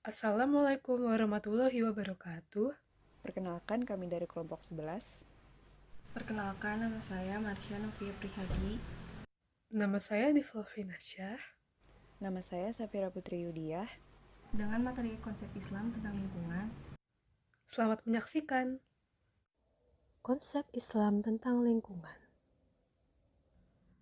Assalamualaikum warahmatullahi wabarakatuh. Perkenalkan, kami dari kelompok 11. Perkenalkan, nama saya Marsha Novia Prihadi. Nama saya Diflovina Syah. Nama saya Safira Putri Yudiah. Dengan materi konsep Islam tentang lingkungan. Selamat menyaksikan konsep Islam tentang lingkungan.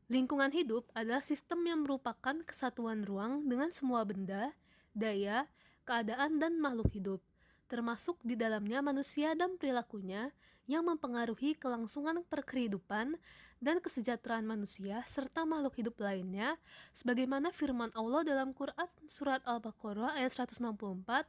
Lingkungan hidup adalah sistem yang merupakan kesatuan ruang dengan semua benda, daya, keadaan, dan makhluk hidup, termasuk di dalamnya manusia dan perilakunya yang mempengaruhi kelangsungan perkehidupan dan kesejahteraan manusia serta makhluk hidup lainnya, sebagaimana firman Allah dalam Quran Surat Al-Baqarah ayat 164,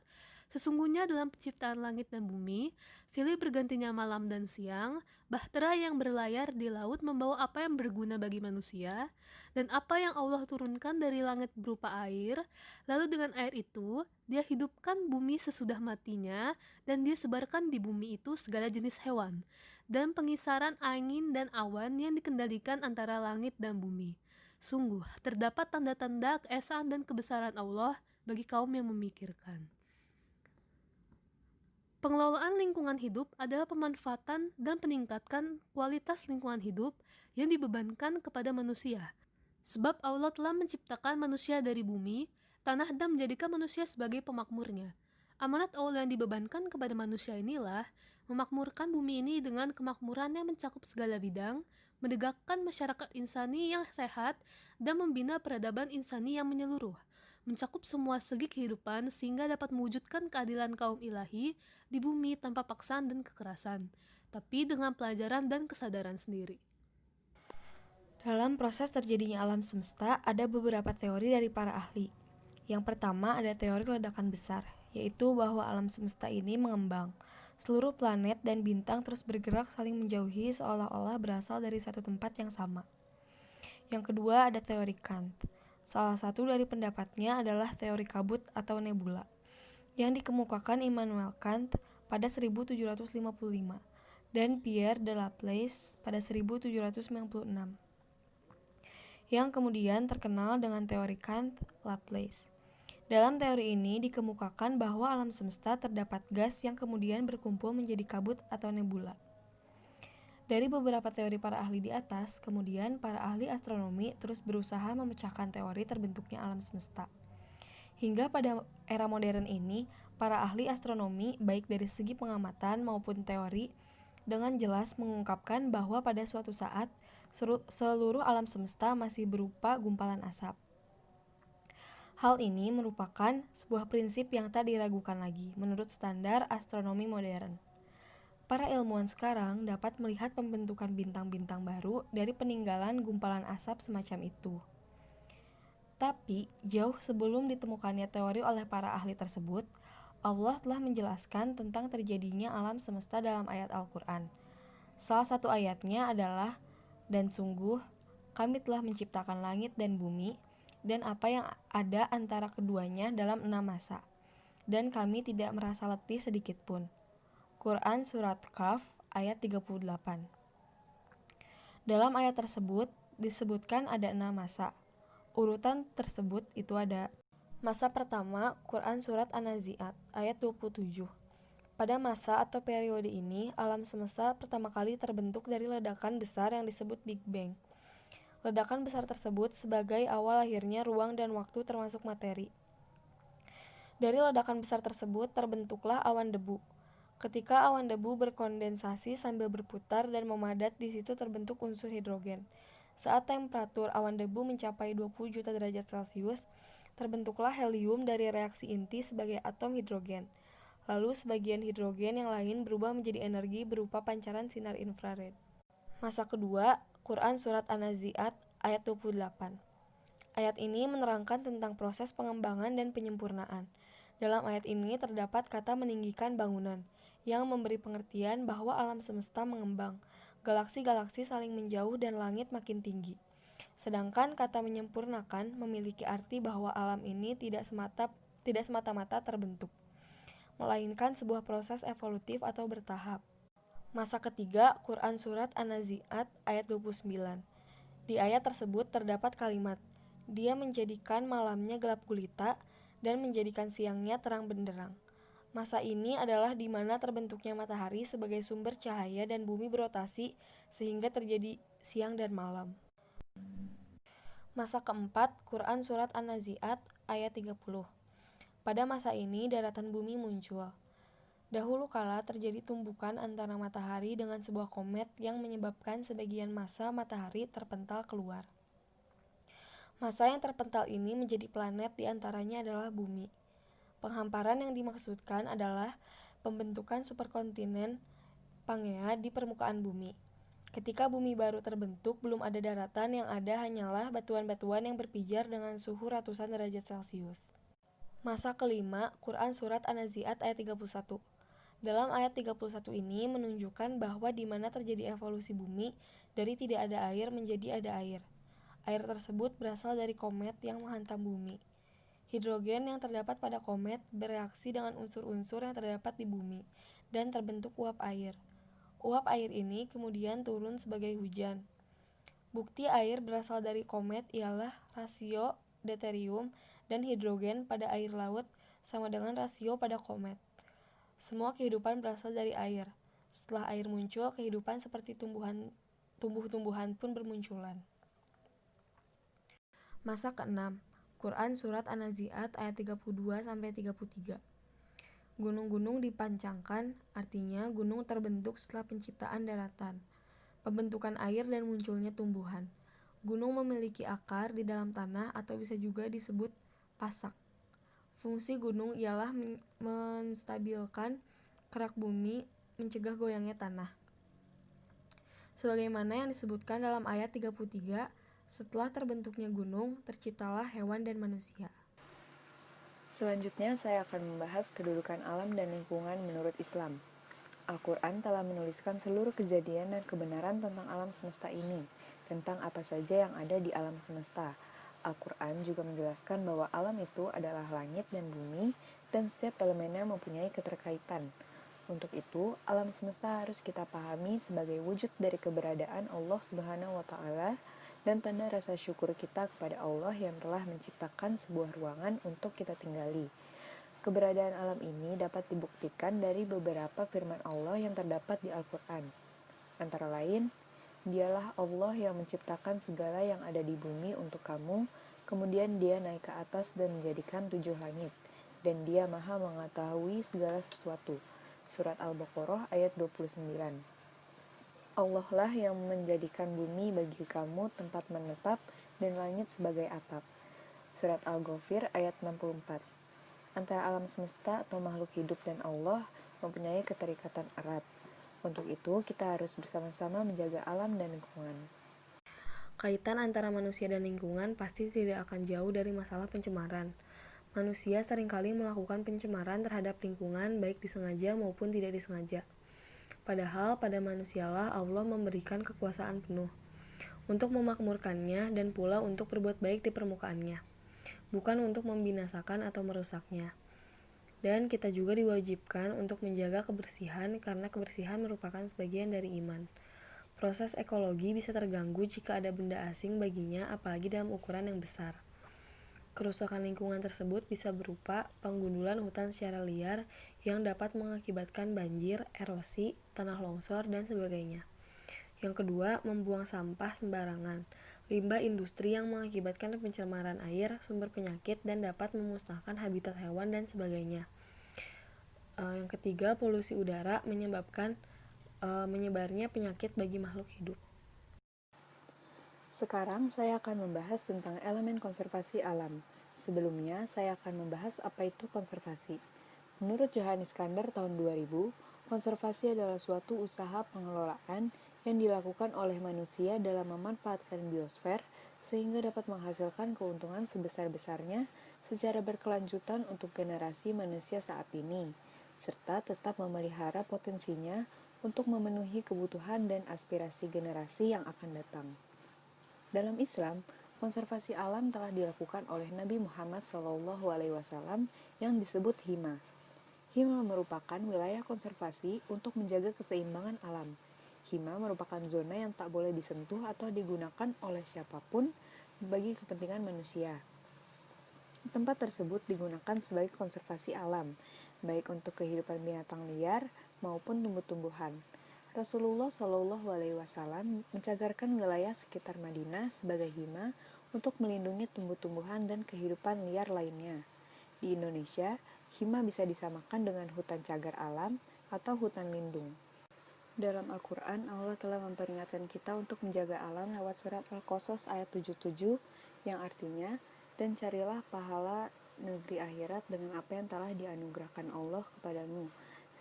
sesungguhnya dalam penciptaan langit dan bumi, silih bergantinya malam dan siang, bahtera yang berlayar di laut membawa apa yang berguna bagi manusia, dan apa yang Allah turunkan dari langit berupa air, lalu dengan air itu, dia hidupkan bumi sesudah matinya, dan dia sebarkan di bumi itu segala jenis hewan, dan pengisaran angin dan awan yang dikendalikan antara langit dan bumi. Sungguh, terdapat tanda-tanda keesaan dan kebesaran Allah bagi kaum yang memikirkan. Pengelolaan lingkungan hidup adalah pemanfaatan dan peningkatan kualitas lingkungan hidup yang dibebankan kepada manusia. Sebab Allah telah menciptakan manusia dari bumi, tanah dan menjadikan manusia sebagai pemakmurnya. Amanat Allah yang dibebankan kepada manusia inilah memakmurkan bumi ini dengan kemakmuran yang mencakup segala bidang, menegakkan masyarakat insani yang sehat, dan membina peradaban insani yang menyeluruh, mencakup semua segi kehidupan sehingga dapat mewujudkan keadilan kaum ilahi di bumi tanpa paksaan dan kekerasan, tapi dengan pelajaran dan kesadaran sendiri. Dalam proses terjadinya alam semesta, ada beberapa teori dari para ahli. Yang pertama ada teori ledakan besar, yaitu bahwa alam semesta ini mengembang. Seluruh planet dan bintang terus bergerak saling menjauhi seolah-olah berasal dari satu tempat yang sama. Yang kedua ada teori Kant. Salah satu dari pendapatnya adalah teori kabut atau nebula, yang dikemukakan Immanuel Kant pada 1755 dan Pierre de Laplace pada 1796, yang kemudian terkenal dengan teori Kant-Laplace. Dalam teori ini dikemukakan bahwa alam semesta terdapat gas yang kemudian berkumpul menjadi kabut atau nebula. Dari beberapa teori para ahli di atas, kemudian para ahli astronomi terus berusaha memecahkan teori terbentuknya alam semesta. Hingga pada era modern ini, para ahli astronomi, baik dari segi pengamatan maupun teori, dengan jelas mengungkapkan bahwa pada suatu saat, seluruh alam semesta masih berupa gumpalan asap. Hal ini merupakan sebuah prinsip yang tak diragukan lagi menurut standar astronomi modern. Para ilmuwan sekarang dapat melihat pembentukan bintang-bintang baru dari peninggalan gumpalan asap semacam itu. Tapi, jauh sebelum ditemukannya teori oleh para ahli tersebut, Allah telah menjelaskan tentang terjadinya alam semesta dalam ayat Al-Quran. Salah satu ayatnya adalah, "Dan sungguh, kami telah menciptakan langit dan bumi, dan apa yang ada antara keduanya dalam 6 masa. Dan kami tidak merasa letih sedikit pun." Quran Surat Kahf ayat 38. Dalam ayat tersebut disebutkan ada 6 masa. Urutan tersebut itu ada: masa pertama, Quran Surat An-Nazi'at ayat 27. Pada masa atau periode ini, alam semesta pertama kali terbentuk dari ledakan besar yang disebut Big Bang. Ledakan besar tersebut sebagai awal lahirnya ruang dan waktu termasuk materi. Dari ledakan besar tersebut terbentuklah awan debu. Ketika awan debu berkondensasi sambil berputar dan memadat, di situ terbentuk unsur hidrogen. Saat temperatur awan debu mencapai 20 juta derajat Celcius, terbentuklah helium dari reaksi inti sebagai atom hidrogen. Lalu sebagian hidrogen yang lain berubah menjadi energi berupa pancaran sinar infrared. Masa kedua, Quran Surat An-Nazi'at ayat 28. Ayat ini menerangkan tentang proses pengembangan dan penyempurnaan. Dalam ayat ini terdapat kata meninggikan bangunan, yang memberi pengertian bahwa alam semesta mengembang, galaksi-galaksi saling menjauh dan langit makin tinggi. Sedangkan kata menyempurnakan memiliki arti bahwa alam ini tidak semata-mata terbentuk, melainkan sebuah proses evolutif atau bertahap. Masa ketiga, Quran Surat An-Nazi'at ayat 29. Di ayat tersebut terdapat kalimat, "Dia menjadikan malamnya gelap gulita dan menjadikan siangnya terang benderang. Masa ini adalah di mana terbentuknya matahari sebagai sumber cahaya dan bumi berotasi sehingga terjadi siang dan malam. Masa keempat, Quran Surat An-Nazi'at ayat 30. Pada masa ini daratan bumi muncul. Dahulu kala terjadi tumbukan antara matahari dengan sebuah komet yang menyebabkan sebagian massa matahari terpental keluar. Massa yang terpental ini menjadi planet, di antaranya adalah bumi. Penghamparan yang dimaksudkan adalah pembentukan superkontinen Pangea di permukaan bumi. Ketika bumi baru terbentuk, belum ada daratan, yang ada hanyalah batuan-batuan yang berpijar dengan suhu ratusan derajat Celcius. Masa kelima, Quran Surat An-Nazi'at ayat 31. Dalam ayat 31 ini menunjukkan bahwa di mana terjadi evolusi bumi, dari tidak ada air menjadi ada air. Air tersebut berasal dari komet yang menghantam bumi. Hidrogen yang terdapat pada komet bereaksi dengan unsur-unsur yang terdapat di bumi, dan terbentuk uap air. Uap air ini kemudian turun sebagai hujan. Bukti air berasal dari komet ialah rasio deuterium dan hidrogen pada air laut sama dengan rasio pada komet. Semua kehidupan berasal dari air. Setelah air muncul, kehidupan seperti tumbuh-tumbuhan pun bermunculan. Masa keenam, Quran Surat An-Nazi'at ayat 32-33. Gunung-gunung dipancangkan, artinya gunung terbentuk setelah penciptaan daratan, pembentukan air dan munculnya tumbuhan. Gunung memiliki akar di dalam tanah atau bisa juga disebut pasak. Fungsi gunung ialah menstabilkan kerak bumi, mencegah goyangnya tanah. Sebagaimana yang disebutkan dalam ayat 33, setelah terbentuknya gunung, terciptalah hewan dan manusia. Selanjutnya saya akan membahas kedudukan alam dan lingkungan menurut Islam. Al-Quran telah menuliskan seluruh kejadian dan kebenaran tentang alam semesta ini, tentang apa saja yang ada di alam semesta. Al-Quran juga menjelaskan bahwa alam itu adalah langit dan bumi, dan setiap elemennya mempunyai keterkaitan. Untuk itu, alam semesta harus kita pahami sebagai wujud dari keberadaan Allah Subhanahu wa Ta'ala dan tanda rasa syukur kita kepada Allah yang telah menciptakan sebuah ruangan untuk kita tinggali. Keberadaan alam ini dapat dibuktikan dari beberapa firman Allah yang terdapat di Al-Quran. Antara lain, Dialah Allah yang menciptakan segala yang ada di bumi untuk kamu, kemudian Dia naik ke atas dan menjadikan 7 langit, dan Dia maha mengetahui segala sesuatu. Surat Al-Baqarah ayat 29. Allah lah yang menjadikan bumi bagi kamu tempat menetap dan langit sebagai atap. Surat Al-Ghafir ayat 64. Antara alam semesta atau makhluk hidup dan Allah mempunyai keterikatan erat. Untuk itu, kita harus bersama-sama menjaga alam dan lingkungan. Kaitan antara manusia dan lingkungan pasti tidak akan jauh dari masalah pencemaran. Manusia seringkali melakukan pencemaran terhadap lingkungan, baik disengaja maupun tidak disengaja. Padahal pada manusialah Allah memberikan kekuasaan penuh untuk memakmurkannya dan pula untuk berbuat baik di permukaannya, bukan untuk membinasakan atau merusaknya. Dan kita juga diwajibkan untuk menjaga kebersihan karena kebersihan merupakan sebagian dari iman. Proses ekologi bisa terganggu jika ada benda asing baginya, apalagi dalam ukuran yang besar. Kerusakan lingkungan tersebut bisa berupa penggundulan hutan secara liar yang dapat mengakibatkan banjir, erosi, tanah longsor, dan sebagainya. Yang kedua, membuang sampah sembarangan, limbah industri yang mengakibatkan pencemaran air, sumber penyakit, dan dapat memusnahkan habitat hewan dan sebagainya. Yang ketiga, polusi udara menyebabkan menyebarnya penyakit bagi makhluk hidup. Sekarang saya akan membahas tentang elemen konservasi alam. Sebelumnya, saya akan membahas apa itu konservasi. Menurut Johan Iskandar tahun 2000, konservasi adalah suatu usaha pengelolaan yang dilakukan oleh manusia dalam memanfaatkan biosfer sehingga dapat menghasilkan keuntungan sebesar-besarnya secara berkelanjutan untuk generasi manusia saat ini, serta tetap memelihara potensinya untuk memenuhi kebutuhan dan aspirasi generasi yang akan datang. Dalam Islam, konservasi alam telah dilakukan oleh Nabi Muhammad SAW yang disebut hima. Hima merupakan wilayah konservasi untuk menjaga keseimbangan alam. Hima merupakan zona yang tak boleh disentuh atau digunakan oleh siapapun bagi kepentingan manusia. Tempat tersebut digunakan sebagai konservasi alam, baik untuk kehidupan binatang liar maupun tumbuh-tumbuhan. Rasulullah Shallallahu Alaihi Wasallam mencagarkan wilayah sekitar Madinah sebagai hima untuk melindungi tumbuh-tumbuhan dan kehidupan liar lainnya. Di Indonesia, hima bisa disamakan dengan hutan cagar alam atau hutan lindung. Dalam Al-Quran, Allah telah memperingatkan kita untuk menjaga alam lewat surat Al-Qasas ayat 77 yang artinya, dan carilah pahala negeri akhirat dengan apa yang telah dianugerahkan Allah kepadamu.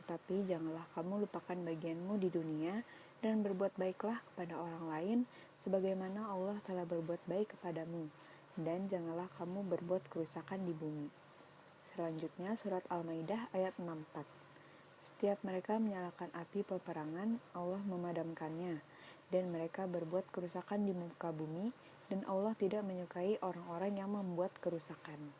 Tetapi janganlah kamu lupakan bagianmu di dunia dan berbuat baiklah kepada orang lain sebagaimana Allah telah berbuat baik kepadamu. Dan janganlah kamu berbuat kerusakan di bumi. Selanjutnya surat Al-Maidah ayat 64. Setiap mereka menyalakan api peperangan, Allah memadamkannya, dan mereka berbuat kerusakan di muka bumi, dan Allah tidak menyukai orang-orang yang membuat kerusakan.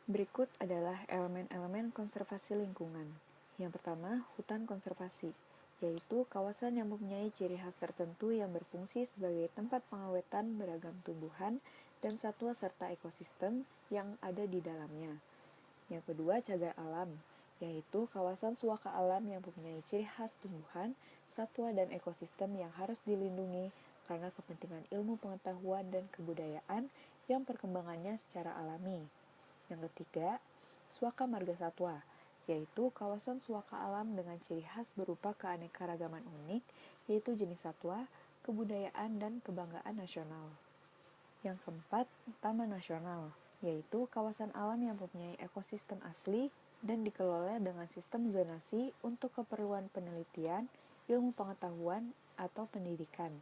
Berikut adalah elemen-elemen konservasi lingkungan. Yang pertama, hutan konservasi, yaitu kawasan yang mempunyai ciri khas tertentu yang berfungsi sebagai tempat pengawetan beragam tumbuhan dan satwa serta ekosistem yang ada di dalamnya. Yang kedua, cagar alam, yaitu kawasan suaka alam yang mempunyai ciri khas tumbuhan, satwa, dan ekosistem yang harus dilindungi karena kepentingan ilmu pengetahuan dan kebudayaan yang perkembangannya secara alami. Yang ketiga, suaka marga satwa, yaitu kawasan suaka alam dengan ciri khas berupa keanekaragaman unik, yaitu jenis satwa, kebudayaan, dan kebanggaan nasional. Yang keempat, taman nasional, yaitu kawasan alam yang mempunyai ekosistem asli dan dikelola dengan sistem zonasi untuk keperluan penelitian, ilmu pengetahuan, atau pendidikan.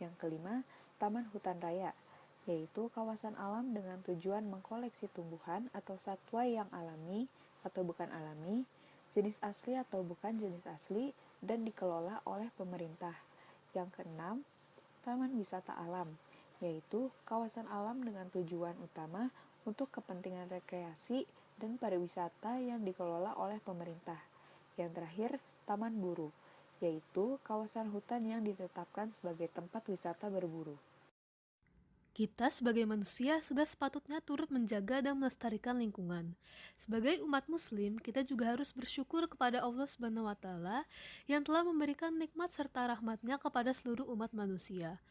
Yang kelima, taman hutan raya, yaitu kawasan alam dengan tujuan mengkoleksi tumbuhan atau satwa yang alami atau bukan alami, jenis asli atau bukan jenis asli, dan dikelola oleh pemerintah. Yang keenam, taman wisata alam, yaitu kawasan alam dengan tujuan utama untuk kepentingan rekreasi dan pariwisata yang dikelola oleh pemerintah. Yang terakhir, taman buru, yaitu kawasan hutan yang ditetapkan sebagai tempat wisata berburu. Kita sebagai manusia sudah sepatutnya turut menjaga dan melestarikan lingkungan. Sebagai umat muslim, kita juga harus bersyukur kepada Allah Subhanahu wa taala yang telah memberikan nikmat serta rahmatnya kepada seluruh umat manusia.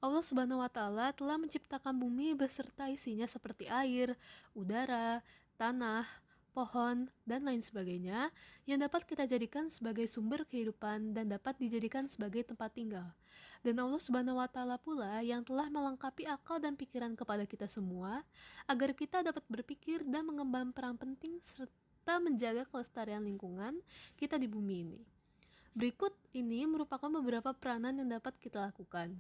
Allah Subhanahu wa taala telah menciptakan bumi beserta isinya seperti air, udara, tanah, pohon, dan lain sebagainya yang dapat kita jadikan sebagai sumber kehidupan dan dapat dijadikan sebagai tempat tinggal. Dan Allah Subhanahu wa taala pula yang telah melengkapi akal dan pikiran kepada kita semua agar kita dapat berpikir dan mengemban peran penting serta menjaga kelestarian lingkungan kita di bumi ini. Berikut ini merupakan beberapa peranan yang dapat kita lakukan.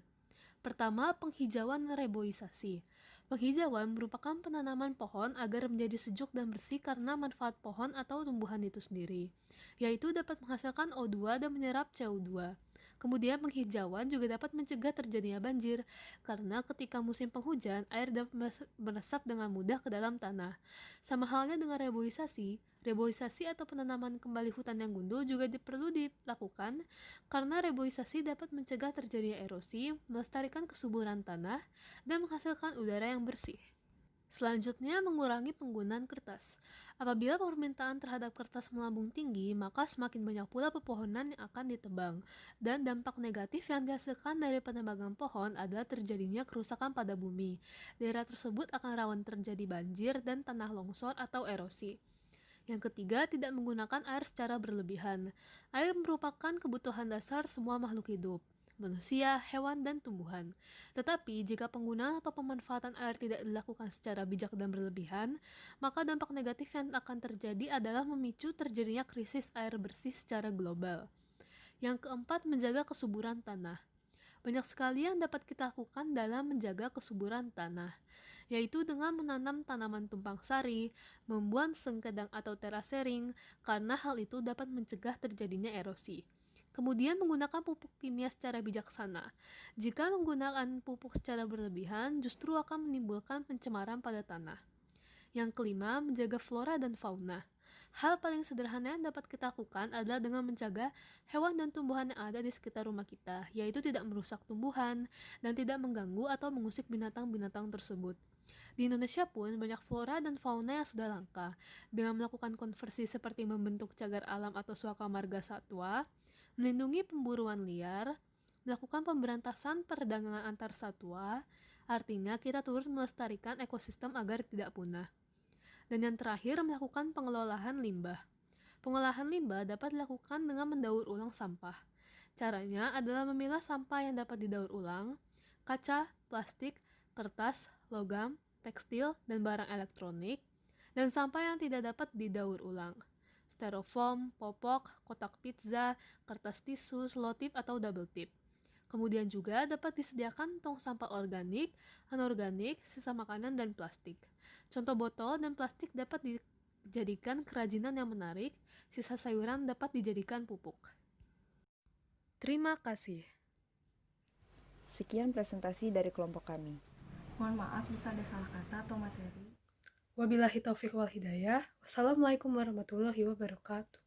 Pertama, penghijauan reboisasi. Penghijauan merupakan penanaman pohon agar menjadi sejuk dan bersih karena manfaat pohon atau tumbuhan itu sendiri, yaitu dapat menghasilkan O2 dan menyerap CO2. Kemudian penghijauan juga dapat mencegah terjadinya banjir, karena ketika musim penghujan, air dapat meresap dengan mudah ke dalam tanah. Sama halnya dengan reboisasi atau penanaman kembali hutan yang gundul juga perlu dilakukan, karena reboisasi dapat mencegah terjadinya erosi, melestarikan kesuburan tanah, dan menghasilkan udara yang bersih. Selanjutnya, mengurangi penggunaan kertas. Apabila permintaan terhadap kertas melambung tinggi, maka semakin banyak pula pepohonan yang akan ditebang. Dan dampak negatif yang dihasilkan dari penebangan pohon adalah terjadinya kerusakan pada bumi. Daerah tersebut akan rawan terjadi banjir dan tanah longsor atau erosi. Yang ketiga, tidak menggunakan air secara berlebihan. Air merupakan kebutuhan dasar semua makhluk hidup, manusia, hewan, dan tumbuhan. Tetapi, jika penggunaan atau pemanfaatan air tidak dilakukan secara bijak dan berlebihan, maka dampak negatif yang akan terjadi adalah memicu terjadinya krisis air bersih secara global. Yang keempat, menjaga kesuburan tanah. Banyak sekali yang dapat kita lakukan dalam menjaga kesuburan tanah, yaitu dengan menanam tanaman tumpang sari, membuat sengkedang atau terasering, karena hal itu dapat mencegah terjadinya erosi. Kemudian menggunakan pupuk kimia secara bijaksana. Jika menggunakan pupuk secara berlebihan, justru akan menimbulkan pencemaran pada tanah. Yang kelima, menjaga flora dan fauna. Hal paling sederhana yang dapat kita lakukan adalah dengan menjaga hewan dan tumbuhan yang ada di sekitar rumah kita, yaitu tidak merusak tumbuhan dan tidak mengganggu atau mengusik binatang-binatang tersebut. Di Indonesia pun banyak flora dan fauna yang sudah langka. Dengan melakukan konversi seperti membentuk cagar alam atau suaka marga satwa, melindungi pemburuan liar, melakukan pemberantasan perdagangan antar satwa, artinya kita turut melestarikan ekosistem agar tidak punah. Dan yang terakhir, melakukan pengelolaan limbah. Pengolahan limbah dapat dilakukan dengan mendaur ulang sampah. Caranya adalah memilah sampah yang dapat didaur ulang, kaca, plastik, kertas, logam, tekstil, dan barang elektronik, dan sampah yang tidak dapat didaur ulang. Styrofoam, popok, kotak pizza, kertas tisu, selotip atau double tip. Kemudian juga dapat disediakan tong sampah organik, anorganik, sisa makanan, dan plastik. Contoh botol dan plastik dapat dijadikan kerajinan yang menarik, sisa sayuran dapat dijadikan pupuk. Terima kasih. Sekian presentasi dari kelompok kami. Mohon maaf jika ada salah kata atau materi. Wabillahi taufiq wal hidayah. Wassalamualaikum warahmatullahi wabarakatuh.